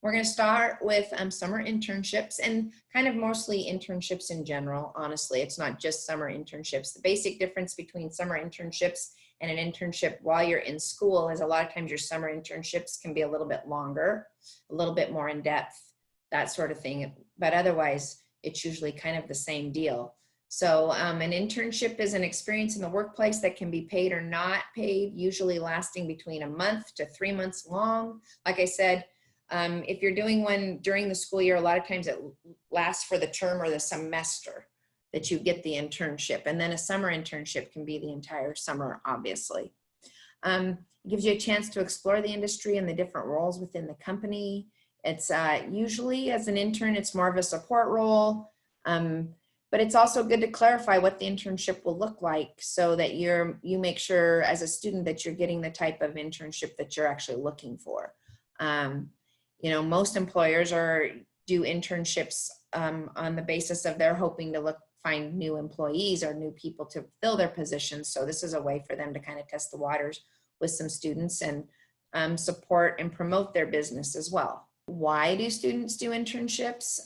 We're going to start with summer internships, and kind of mostly internships in general. Honestly, it's not just summer internships. The basic difference between summer internships and an internship while you're in school is a lot of times your summer internships can be a little bit longer, a little bit more in depth, that sort of thing. But otherwise, it's usually kind of the same deal. So an internship is an experience in the workplace that can be paid or not paid, usually lasting between a month to 3 months long. Like I said, if you're doing one during the school year, a lot of times it lasts for the term or the semester that you get the internship. And then a summer internship can be the entire summer, obviously. It gives you a chance to explore the industry and the different roles within the company. It's usually, as an intern, it's more of a support role. But it's also good to clarify what the internship will look like so that you make sure as a student that you're getting the type of internship that you're actually looking for. You know, most employers do internships on the basis of they're hoping to find new employees or new people to fill their positions. So this is a way for them to kind of test the waters with some students and support and promote their business as well. Why do students do internships?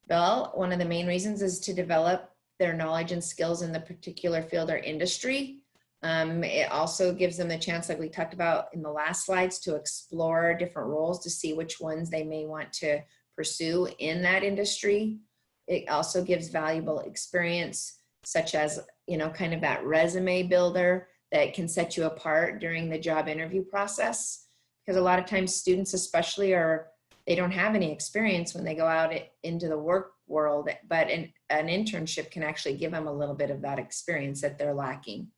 Well, one of the main reasons is to develop their knowledge and skills in the particular field or industry. It also gives them the chance, like we talked about in the last slides, to explore different roles to see which ones they may want to pursue in that industry. It also gives valuable experience, such as, you know, kind of that resume builder that can set you apart during the job interview process. Because a lot of times students especially they don't have any experience when they go out into the work world, but an internship can actually give them a little bit of that experience that they're lacking.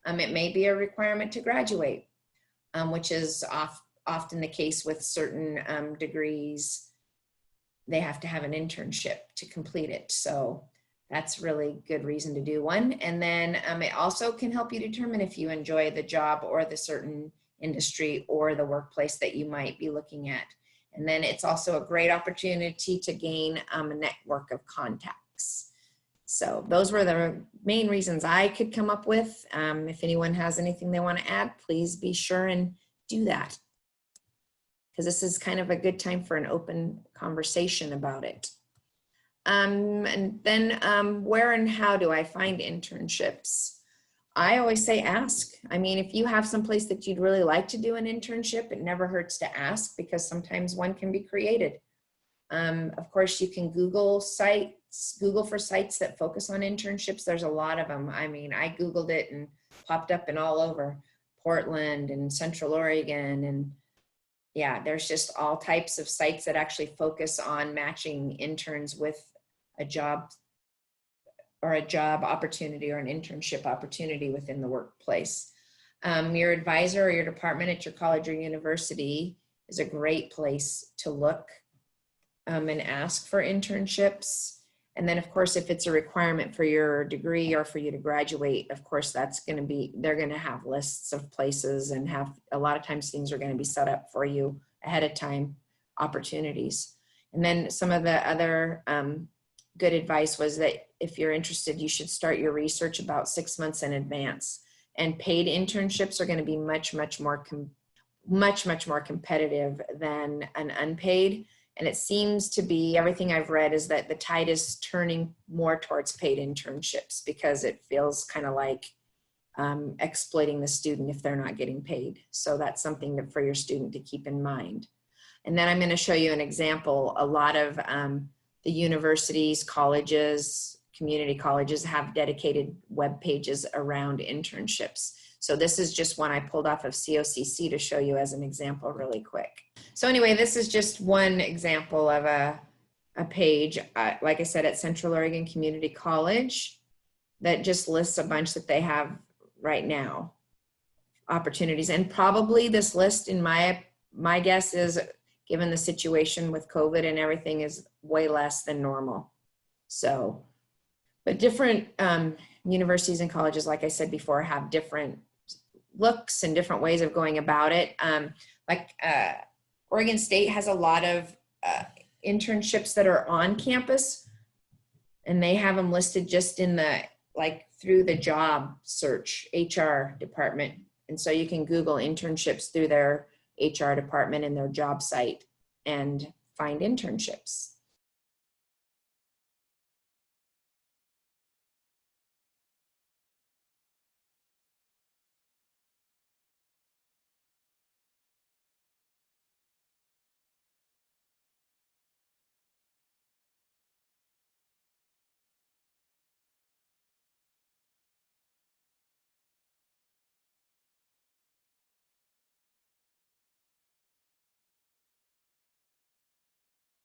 It may be a requirement to graduate, which is often the case with certain degrees. They have to have an internship to complete it. So that's really good reason to do one. And then it also can help you determine if you enjoy the job or the certain industry or the workplace that you might be looking at. And then it's also a great opportunity to gain a network of contacts. So those were the main reasons I could come up with. If anyone has anything they want to add, please be sure and do that, because this is kind of a good time for an open conversation about it. And then where and how do I find internships? I always say ask. I mean, if you have some place that you'd really like to do an internship, it never hurts to ask, because sometimes one can be created. Of course, you can Google for sites that focus on internships. There's a lot of them. I mean, I Googled it and popped up and all over Portland and Central Oregon. And yeah, there's just all types of sites that actually focus on matching interns with a job or a job opportunity or an internship opportunity within the workplace. Your advisor or your department at your college or university is a great place to look and ask for internships. And then of course, if it's a requirement for your degree or for you to graduate, of course, they're going to have lists of places and have a lot of times things are going to be set up for you ahead of time, opportunities. And then some of the other good advice was that if you're interested, you should start your research about 6 months in advance. And paid internships are going to be much more competitive than an unpaid. And it seems to be, everything I've read is that the tide is turning more towards paid internships, because it feels kind of like exploiting the student if they're not getting paid. So that's something for your student to keep in mind. And then I'm going to show you an example. A lot of the universities, colleges, community colleges have dedicated web pages around internships. So this is just one I pulled off of COCC to show you as an example really quick. So anyway, this is just one example of a page, like I said, at Central Oregon Community College, that just lists a bunch that they have right now, opportunities. And probably this list, in my guess is, given the situation with COVID and everything, is way less than normal. So, but different universities and colleges, like I said before, have different looks and different ways of going about it. Oregon State has a lot of internships that are on campus, and they have them listed just in the, through the job search HR department. And so you can Google internships through their HR department and their job site and find internships.